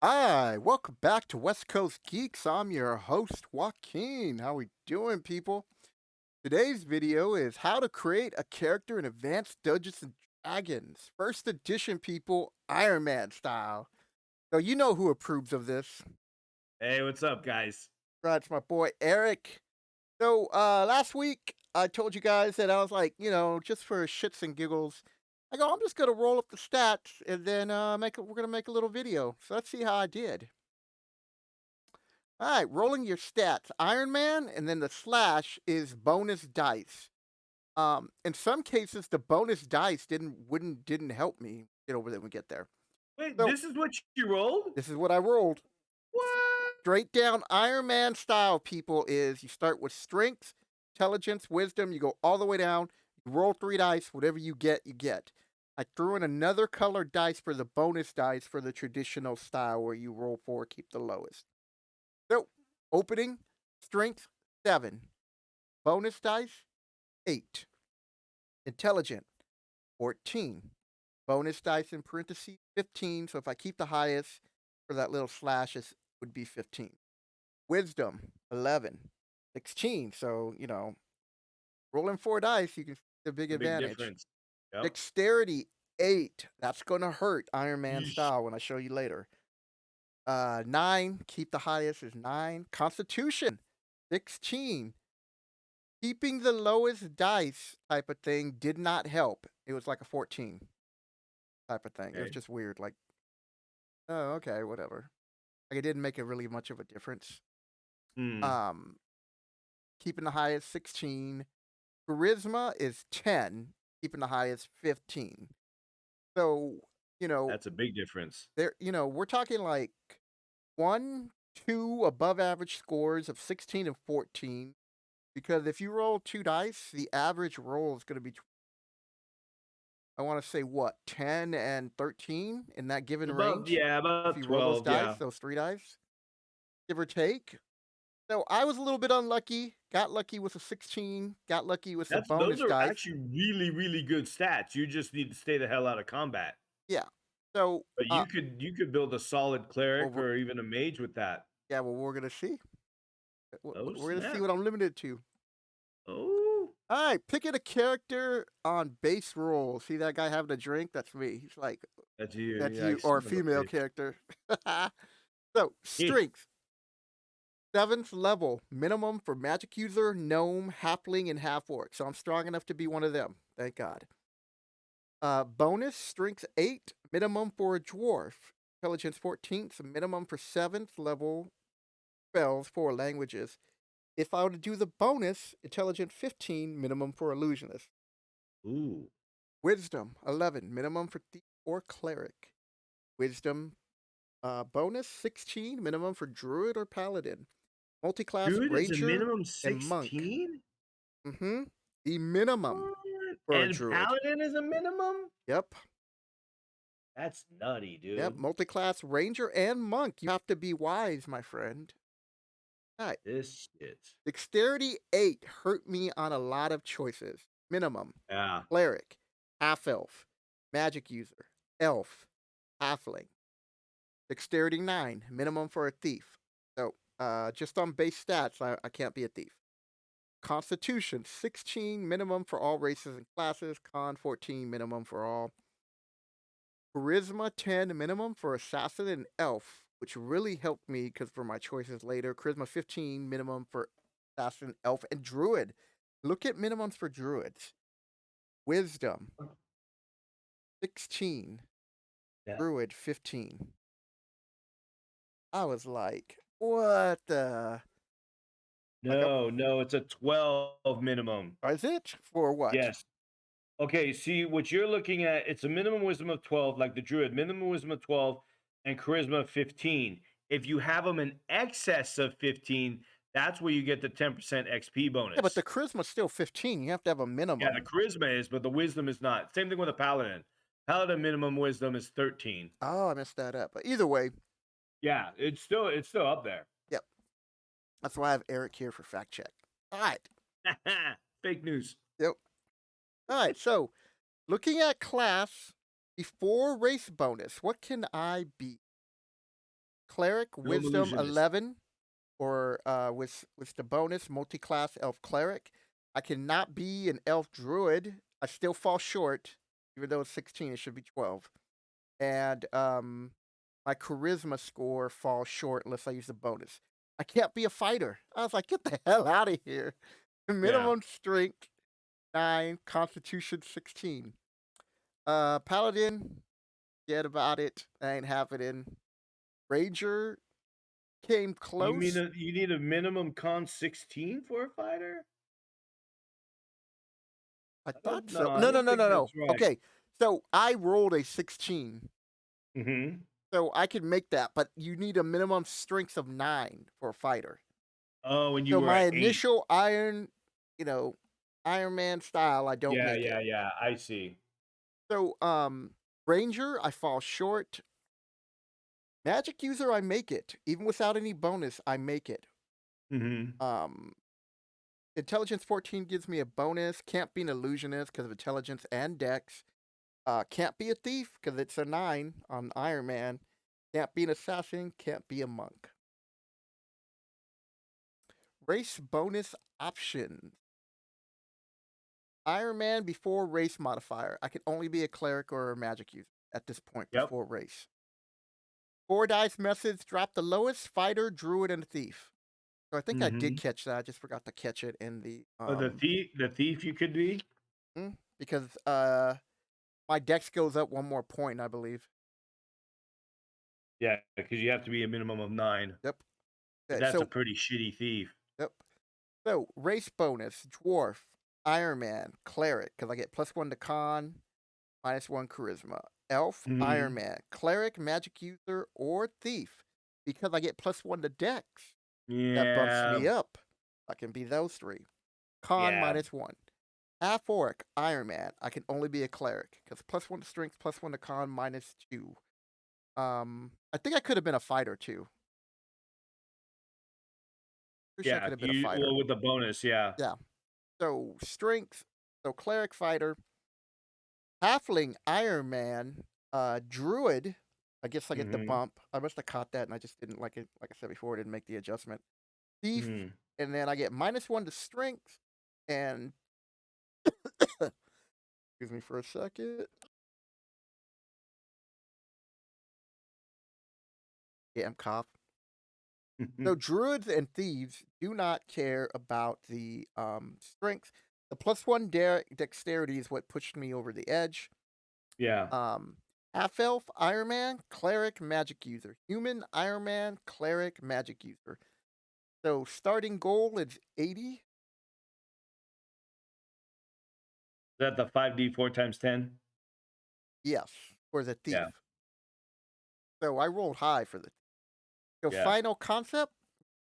Hi, welcome back to West Coast Geeks. I'm your host, Joaquin. How we doing, people? Today's video is how to create a character in Advanced Dungeons and Dragons. First edition, people, Iron Man style. So you know who approves of this. Hey, what's up, guys? Right, it's my boy Eric. So last week I told you guys that I was like, just for shits and giggles, I go, I'm just gonna roll up the stats and then we're gonna make a little video. So let's see how I did. All right, rolling your stats. Iron Man, and then the slash is bonus dice. In some cases, the bonus dice didn't help me get over there when we get there. Wait, So this is what you rolled? this is what I rolled. What? Straight down Iron Man style, people, is you start with strength, intelligence, wisdom, you go all the way down, you roll three dice, whatever you get, you get. I threw in another colored dice for the bonus dice for the traditional style where you roll four, keep the lowest. So, opening, strength, 7. Bonus dice, 8. Intelligent, 14. Bonus dice in parentheses, 15. So if I keep the highest for that little slash, it would be 15. Wisdom, 11. 16. So, rolling four dice, you can see the big The big advantage. difference. Yep. Dexterity, 8. That's going to hurt Iron Man Yeesh. style when I show you later. 9, keep the highest is 9. Constitution, 16. Keeping the lowest dice type of thing did not help. It was like a 14 type of thing. It was Okay. just weird. Like, oh, okay, whatever. Like it didn't make it really much of a difference. Hmm. Um, keeping the highest 16. Charisma is 10. Keeping the highest 15. So, you know, That's a big difference. we're talking like one, two above average scores of 16 and 14. Because if you roll two dice, the average roll is going to be I want to say what, 10 and 13 in that given range. If About you roll those 12, dice, yeah. those three dice, give or take. So I was a little bit unlucky. Got lucky with a 16. Got lucky with the Those bonus are dice. actually really, really good stats. You just need to stay the hell out of combat. Yeah. So, But you could build a solid well, cleric or even a mage with that. yeah, well, we're gonna see. Oh We're gonna see snap. what I'm limited to. Oh. All right, picking a character on base roll. See that guy having a drink? That's me. He's like, That's you. that's Yeah, I you, or a son of a female bitch. character. So, strength. Seventh level, minimum for magic user, gnome, halfling, and half orc. So I'm strong enough to be one of them. Thank God. Bonus, strength 8, minimum for a dwarf. Intelligence 14th, minimum for 7th level spells for languages. If I were to do the bonus, intelligence 15, minimum for illusionist. Ooh. Wisdom 11, minimum for thief or cleric. Wisdom bonus 16, minimum for druid or paladin. Multiclass Dude, it's a ranger minimum and monk. 16? Mm-hmm. The minimum What? for a And druid. paladin is a minimum? Yep. That's nutty, Yep. dude. Multiclass ranger and monk. You have to be wise, my friend. All right. This shit. Dexterity 8 hurt me on a lot of choices. Minimum. Yeah. Cleric. Half elf. Magic user. Elf. Halfling. Dexterity 9. Minimum for a thief. So, just on base stats, I can't be a thief. Constitution 16 minimum for all races and classes. Con 14 minimum for all. Charisma 10 minimum for assassin and elf, which really helped me because for my choices later. Charisma 15 minimum for assassin, elf, and druid. Look at minimums for druids. Wisdom 16, Yeah. druid 15. I was like, what the? Like, No, it's a 12 minimum. is it for what? Yes. Okay, see what you're looking at, it's a minimum wisdom of 12, like the druid, minimum wisdom of 12 and charisma of 15. If you have them in excess of 15, that's where you get the 10% XP Yeah, but the bonus. charisma's still 15. You have to have a Yeah, the minimum. charisma is, but the wisdom is not. Same thing with a paladin. Paladin minimum wisdom is 13. Oh, I messed that up. But either way, Yeah, it's still up there. yep. That's why I have Eric here for fact check. All right. Fake news. Yep. All right. So looking at class before race bonus, what can I be? Cleric, Gnome Wisdom illusionist. 11, or with the bonus multi-class Elf Cleric. I cannot be an Elf Druid. I still fall short, even though it's 16. It should be 12. And my charisma score falls short unless I use the bonus. I can't be a fighter. I was like, get the hell out of here. Yeah. Minimum strength 9, Constitution 16. Paladin, forget about it. I ain't happening. Ranger came close. You need a minimum con 16 for a fighter? I I thought don't know. so. I No, no, don't no, think no, no. that's right. Okay, so I rolled a 16, Mhm. so I could make that, but you need a minimum strength of 9 for a fighter. Oh, and you So were my at 8. initial you know, Iron Man style, I don't Yeah, make it. yeah, yeah. I see. So, Ranger, I fall short. Magic user, I make it. Even without any bonus, I make it. Mhm. Um, Intelligence 14 gives me a bonus. Can't be an illusionist because of intelligence and dex. Can't be a thief because it's a 9 on Iron Man. Can't be an assassin. Can't be a monk. Race bonus options. Iron Man before race modifier. I can only be a cleric or a magic user at this point Yep. before race. 4 dice methods drop the lowest: fighter, druid, and thief. So I think I did Mhm. catch that. I just forgot to catch it in the Oh, the thief you could be? because my dex goes up one more point, I believe. Yeah, because you have to be a minimum of 9. Yep. But Okay, that's a so pretty shitty thief. yep. So race bonus: dwarf, Iron Man, cleric because I get +1 to con, -1 charisma. Elf, Iron Mhm. Man, cleric, magic user, or thief because I get +1 to dex. That bumps me Yeah. up. I can be those 3. Con Yeah. -1. Half orc, Iron Man. I can only be a cleric because +1 to strength, +1 to con, -2. I think I could have been a fighter too. Pretty sure I Yeah, could have been a you fighter. well, with the bonus, yeah. Yeah. So strength, so cleric, fighter, halfling, Iron Man, druid. I guess I get the Mhm. bump. I must have caught that, and I just didn't like it. Like I said before, I didn't make the adjustment. Thief, Mhm. and then I get -1 to strength, and excuse me for a second. Damn cough. So druids and thieves do not care about the strength. The +1 dexterity is what pushed me over the edge. Yeah. Um, Half elf, Iron Man, cleric, magic user. Human, Iron Man, cleric, magic user. So starting goal is 80. Is that the 5d4 times 10? Yes, for the Yeah. thief. So I rolled high for the. So Yeah. final concept: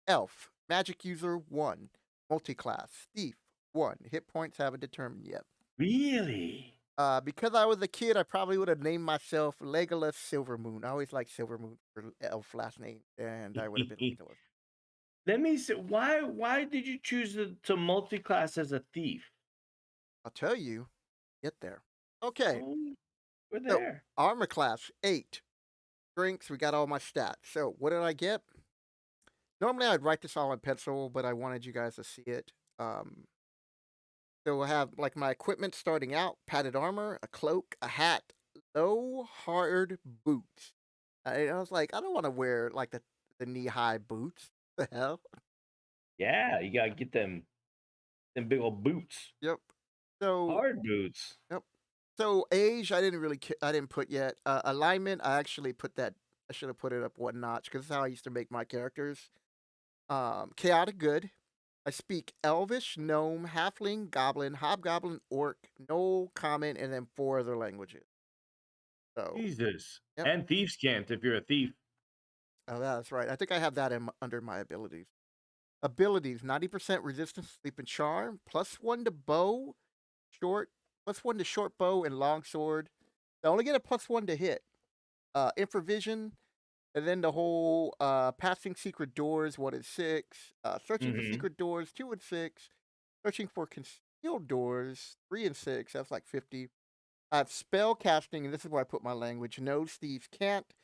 elf, magic user 1, multi-class, thief 1. Hit points haven't determined yet. Really? Because I was a kid, I probably would have named myself Legolas Silvermoon. I always liked Silvermoon for elf last name, and I would have been Legolas. Let me see. Why did you choose to multi-class as a thief? I'll tell you, get there. Okay, Oh, we're so there. armor class 8, strengths. We got all my stats. So what did I get? Normally I'd write this all in pencil, but I wanted you guys to see it. Um, so I have like my equipment starting out: padded armor, a cloak, a hat, low hard boots. I was like, I don't want to wear like the knee high boots. The hell? Yeah, you gotta get them big old boots. Yep. So Hard boots. yep. So age, I didn't really, I didn't put yet. Alignment, I actually put that. I should have put it up one notch because that's how I used to make my characters. Chaotic good. I speak Elvish, Gnome, Halfling, Goblin, Hobgoblin, Orc, Gnoll, Common, and then 4 other languages. So Jesus. yep. And thieves can't if you're a thief. Oh, that's right. I think I have that under my abilities. Abilities: 90% resistance, sleep and charm, +1 to bow, short, +1 to short bow and long sword. I only get a +1 to hit. Infravision, and then the whole passing secret doors, 1 and 6. Searching for Mhm. secret doors, 2 and 6. Searching for concealed doors, 3 and 6. That's like 50. I have spell casting, and this is where I put my language. Knows thieves can't.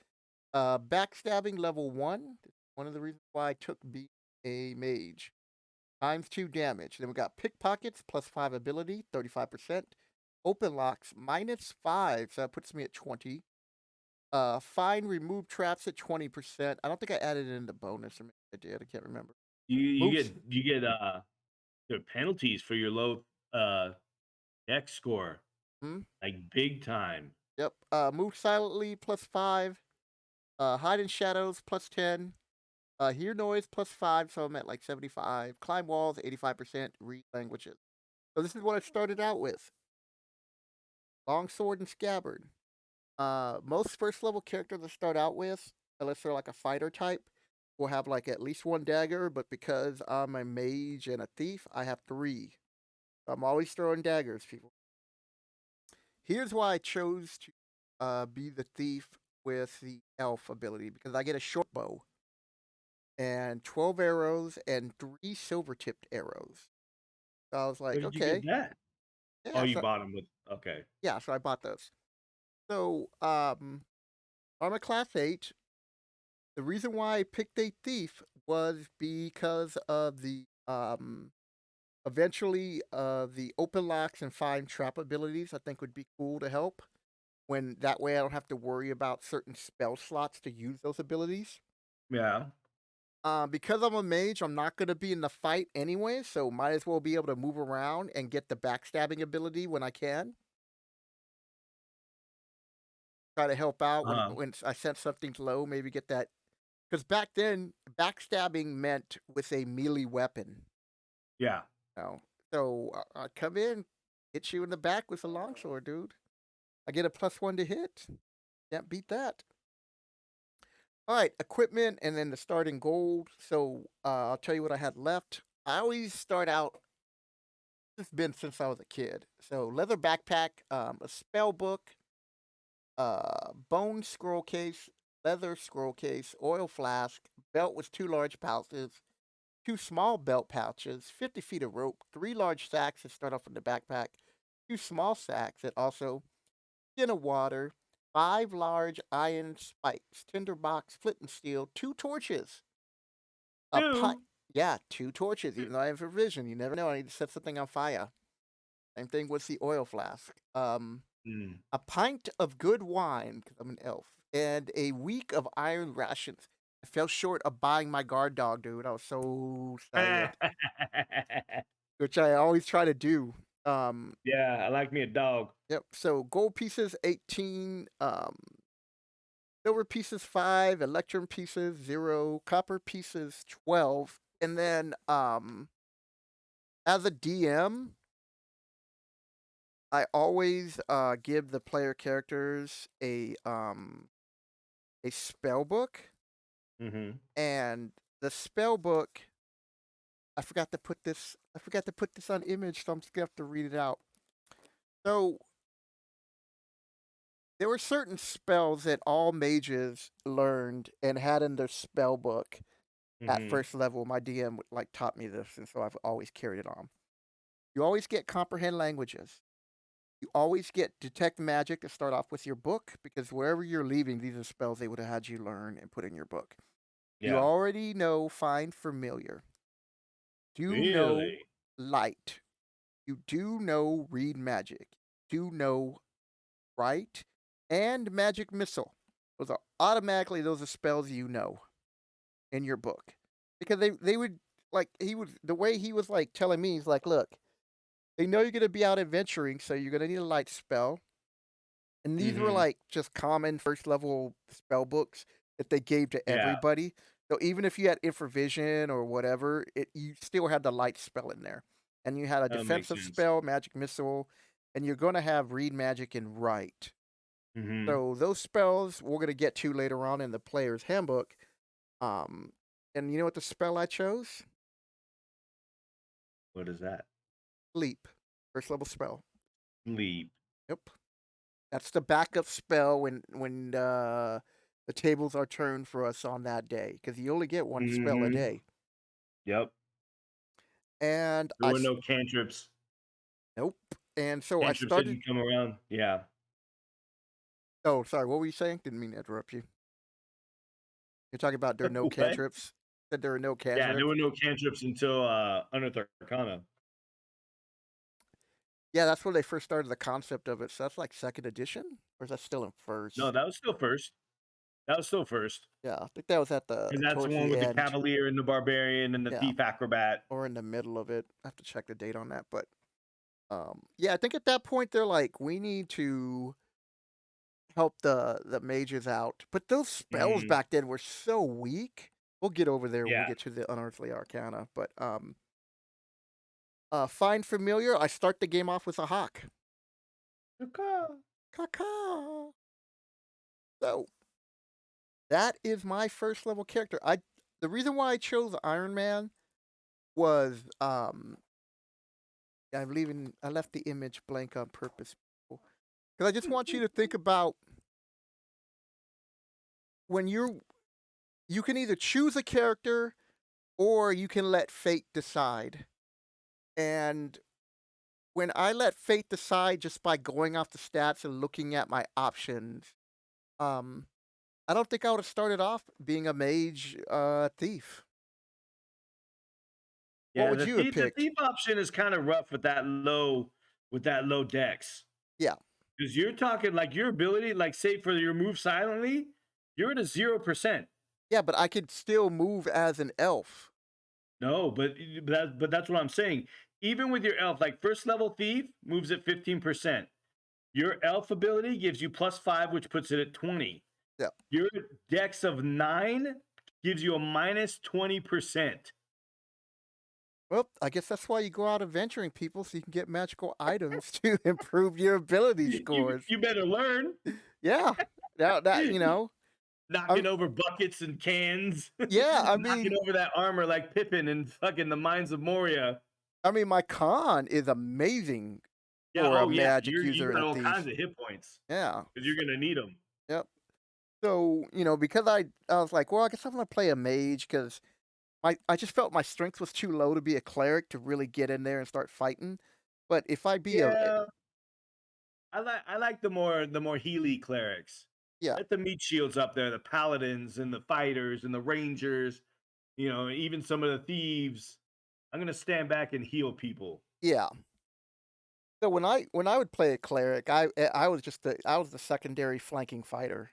Backstabbing level 1. One of the reasons why I took being a mage. Times 2 damage. Then we got pickpockets plus 5 ability, 35%. Open locks -5, so that puts me at 20. Find remove traps at 20%. I don't think I added it in the bonus, or maybe I did. I can't remember. You Moves. get the penalties for your low dex score, Hmm? like big time. Yep. Move silently +5. Hide in shadows +10. Hear noise +5, so I'm at like 75. Climb walls 85%. Read languages. So this is what I started out with. Longsword and scabbard. Most first level characters I start out with, unless they're like a fighter type, will have like at least one dagger, but because I'm a mage and a thief, I have three. I'm always throwing daggers, people. Here's why I chose to be the thief with the elf ability, because I get a short bow and 12 arrows and three silver tipped arrows. So I was Where like, did you get okay, that? Oh, yeah, you so bought them with okay. yeah, so I bought those. So I'm a class 8. The reason why I picked a thief was because of the eventually the open locks and find trap abilities I think would be cool to help. When that way I don't have to worry about certain spell slots to use those abilities. Yeah. Because I'm a mage, I'm not gonna be in the fight anyway, so might as well be able to move around and get the backstabbing ability when I can. Try to help out when Uh-huh. I sense something's low, maybe get that. Because back then, backstabbing meant with a melee weapon. Yeah. No. So I come in, hit you in the back with a longsword, dude. I get a +1 to hit. Can't beat that. All right, equipment and then the starting gold. So I'll tell you what I had left. I always start out. It's been since I was a kid. So leather backpack, a spell book, bone scroll case, leather scroll case, oil flask, belt with two large pouches, two small belt pouches, 50 feet of rope, three large sacks that start off in the backpack, two small sacks that also tin of water, five large iron spikes, tinderbox, flint and steel, two torches, a pipe. 2. Yeah, two torches. Even though I have a vision, you never know. I need to set something on fire. Same thing with the oil flask. Mm. A pint of good wine because I'm an elf, and a week of iron rations. I fell short of buying my guard dog, dude. I was so sad, which I always try to do. Um, Yeah, I like me a dog. Yep. So gold pieces 18, silver pieces 5, electrum pieces 0, copper pieces 12, and then as a DM, I always give the player characters a spell book, Mhm. and the spell book I forgot to put this on image, so I'm just gonna have to read it out. So there were certain spells that all mages learned and had in their spell book at Mhm. first level. My DM like taught me this, and so I've always carried it on. You always get comprehend languages. You always get detect magic to start off with your book because wherever you're leaving, these are spells they would have had you learn and put in your book. You Yeah. already know find familiar. Do know Really? light. You do know read magic. Do know write and magic missile. Those are spells you know in your book because they would like he would the way he was like telling me he's like, look, they know you're gonna be out adventuring, so you're gonna need a light spell. And these were Mhm. like just common first level spell books that they gave to Yeah, everybody. So even if you had infravision or whatever, it you still had the light spell in there. And you had a that makes defensive sense. spell, magic missile, and you're gonna have read magic and write. Mhm. So those spells we're gonna get to later on in the player's handbook. Um, and you know what the spell I chose? What is that? Leap. First level spell. Leap. Yep. That's the backup spell when the tables are turned for us on that day because you only get one spell a Mhm. day. Yep. And There were no cantrips. nope. And so I Cantrips started. didn't come around. Yeah. Oh, sorry. What were you saying? Didn't mean to interrupt you. You're talking about there are no What? cantrips? That there are no Yeah, there cantrips? were no cantrips until Unearthed Arcana. Yeah, that's where they first started the concept of it, so that's like 2nd edition? Or is that still in No, 1st? that was still first. That was still first. Yeah, I think that was at the Because that's the towards one the with the end. Cavalier and the Barbarian and the Yeah, Thief Acrobat. or in the middle of it. I have to check the date on that, but, yeah, I think at that point, they're like, "We need to help the mages out," but those spells Mhm. back then were so weak. We'll get over there when we Yeah. get to the Unearthly Arcana, but, Find Familiar, I start the game off with a hawk. Caw. Caw. So, that is my 1st level character. The reason why I chose Iron Man was, I left the image blank on purpose, because I just want you to think about when you can either choose a character or you can let fate decide. And when I let fate decide just by going off the stats and looking at my options, um, I don't think I would have started off being a mage thief. What Yeah, would you have the picked? thief option is kind of rough with that low dex. Yeah. Because you're talking like your ability, like say for your move silently, you're at a 0%. Yeah, but I could still move as an elf. No, but that's what I'm saying. Even with your elf, like first level thief moves at 15%. Your elf ability gives you +5, which puts it at 20. Yeah. Your dex of 9 gives you a -20%. Well, I guess that's why you go out adventuring, people, so you can get magical items to improve your ability scores. You better learn. Yeah. That Knocking I'm over buckets and cans, yeah, knocking over that armor like Pippin in fucking the Mines of Moria. I mean, my con is amazing Yeah, for a oh yeah, magic you user and got a all kinds thief. of hit points Yeah. because you're gonna need them. Yep. So, because I was like, well, I guess I'm gonna play a mage because I just felt my strength was too low to be a cleric to really get in there and start fighting. But if I be Yeah, I like the more Healy clerics. yeah, Let the meat shields up there, the paladins and the fighters and the rangers, even some of the thieves. I'm gonna stand back and heal people. yeah. So when I would play a cleric, I was the secondary flanking fighter.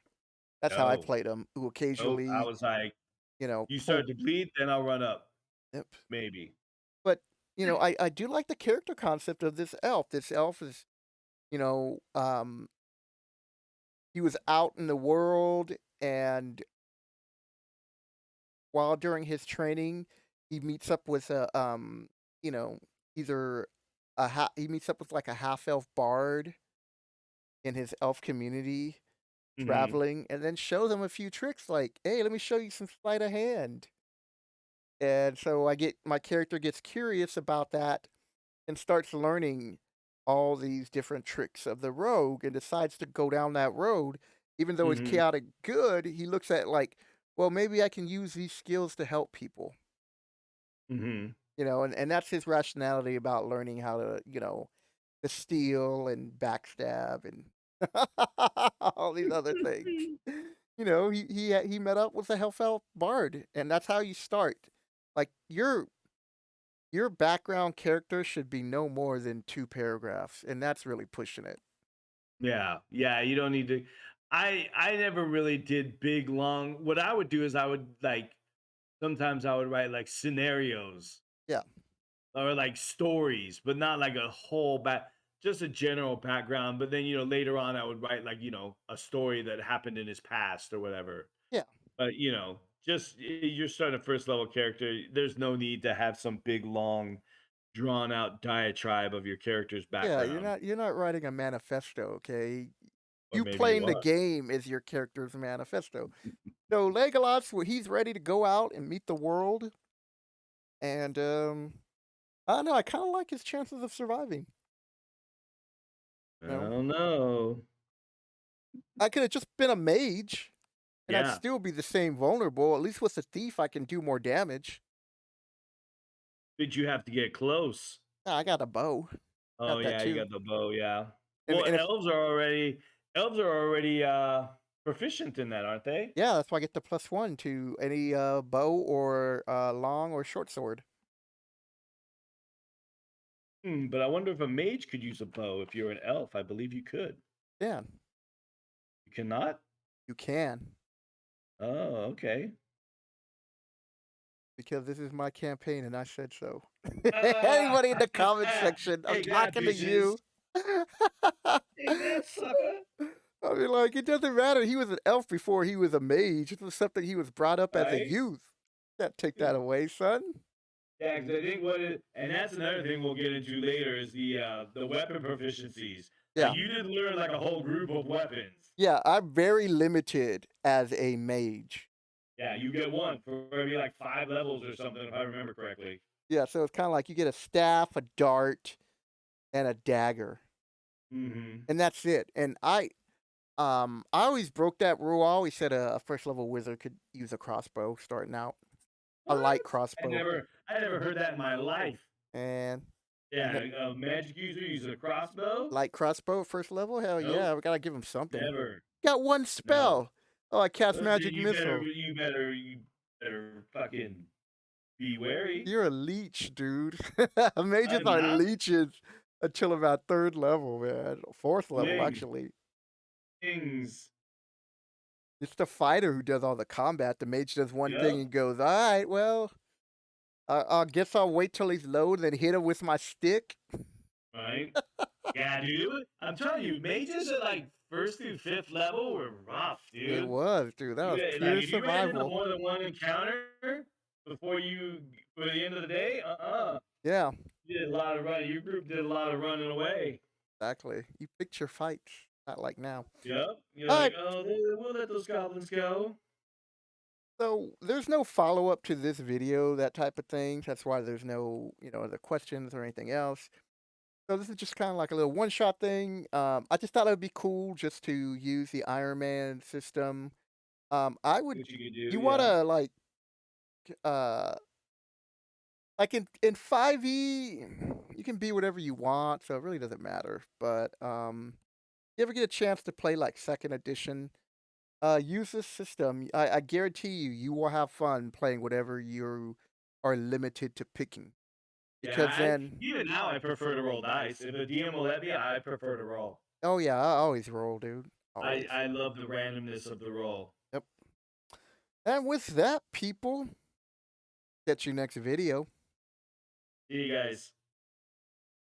That's how I No, played him. Who nope. I occasionally, was like, you pull. start to bleed, then I'll run up. Yep. Maybe. But I do like the character concept of this elf. This elf is, you know, um, he was out in the world, and while during his training, he meets up with you know, either he meets up with like a half elf bard in his elf community Hmm. traveling, and then show them a few tricks like, "Hey, let me show you some sleight of hand." And so my character gets curious about that and starts learning all these different tricks of the rogue and decides to go down that road. Even though it's Hmm. chaotic good, he looks at it like, well, maybe I can use these skills to help people. Hmm. And that's his rationality about learning how to steal and backstab and all these other things. He met up with a Hellfell bard, and that's how you start. Like your background character should be no more than 2 paragraphs, and that's really pushing it. Yeah, yeah. You don't need to. I never really did big long. What I would do is I would like sometimes I would write like scenarios Yeah, or like stories, but not like a whole just a general background. But then later on I would write like a story that happened in his past or whatever. yeah, But just you're starting a first level character. There's no need to have some big long drawn out diatribe of your character's yeah. You're background, not you're not writing a manifesto, okay? or You maybe you playing the are. game is your character's manifesto. So Legolas, he's ready to go out and meet the world, and I don't know. I kind of like his chances of surviving. I You know, don't know. I could have just been a mage, and I'd Yeah. still be the same vulnerable. At least with a thief, I can do more damage. Did you have to get close? I got a bow. Oh Got that yeah, you too. got the bow, yeah. And Well, and if elves are already proficient in that, aren't they? Yeah, that's why I get the +1 to any bow or long or short sword. But I wonder if a mage could use a bow if you're an elf. I believe you could. Yeah, You cannot? you can. Oh, okay. Because this is my campaign and I said so. Ah, Anybody in the comment section, I'm take that, talking to bitches. you. Take that, sucker. I mean, like, it doesn't matter. He was an elf before he was a mage. It was something he was brought up as a Right? youth. Can't take that away, son. Yeah, because I think and that's another thing we'll get into later is the weapon proficiencies. Like Yeah. you did learn like a whole group of weapons. Yeah, I'm very limited as a mage. Yeah, you get one for maybe like 5 levels or something, if I remember correctly. Yeah, so it's kind of like you get a staff, a dart, and a dagger. Hmm. And that's it. And I always broke that rule. I always said a first level wizard could use a crossbow starting out. A light What? crossbow. I never heard that in my life. And Yeah, a magic user uses a crossbow? light crossbow at first level? Hell Nope, yeah, we gotta give him something. never. Got one No. spell. Oh, I cast Listen, magic missile. you better fucking be wary. You're a leech, dude. Mages I'm are not leeches until about third level, man. Fourth level, wings, actually. things. It's the fighter who does all the combat. The mage does one thing Yep, and goes, all right, well, I guess I'll wait till he's low, then hit him with my stick. right? Yeah, dude. I'm telling you, mages at like first through fifth level were rough, It dude. was, dude. That was Like pure if you ran into survival. more than one encounter before for the end of the day, Yeah, you did a lot of running. Your group did a lot of running away. exactly. You picked your fights, not like now. Yep. You're All like, right, oh, we'll let those goblins go. so there's no follow up to this video, that type of thing. That's why there's no, other questions or anything else. So this is just kind of like a little one shot thing. I just thought it would be cool just to use the Iron Man system. I See would. what you could do, You yeah. wanna uh like in 5e, you can be whatever you want, so it really doesn't matter. But you ever get a chance to play like second edition, use this system. I guarantee you will have fun playing whatever you are limited to picking. Yeah, Because then, even now I prefer to roll dice. If a DM will let me, I prefer to roll. oh yeah, I always roll, dude. Always. I love the randomness of the roll. Yep. And with that, people, catch you next video. See you guys.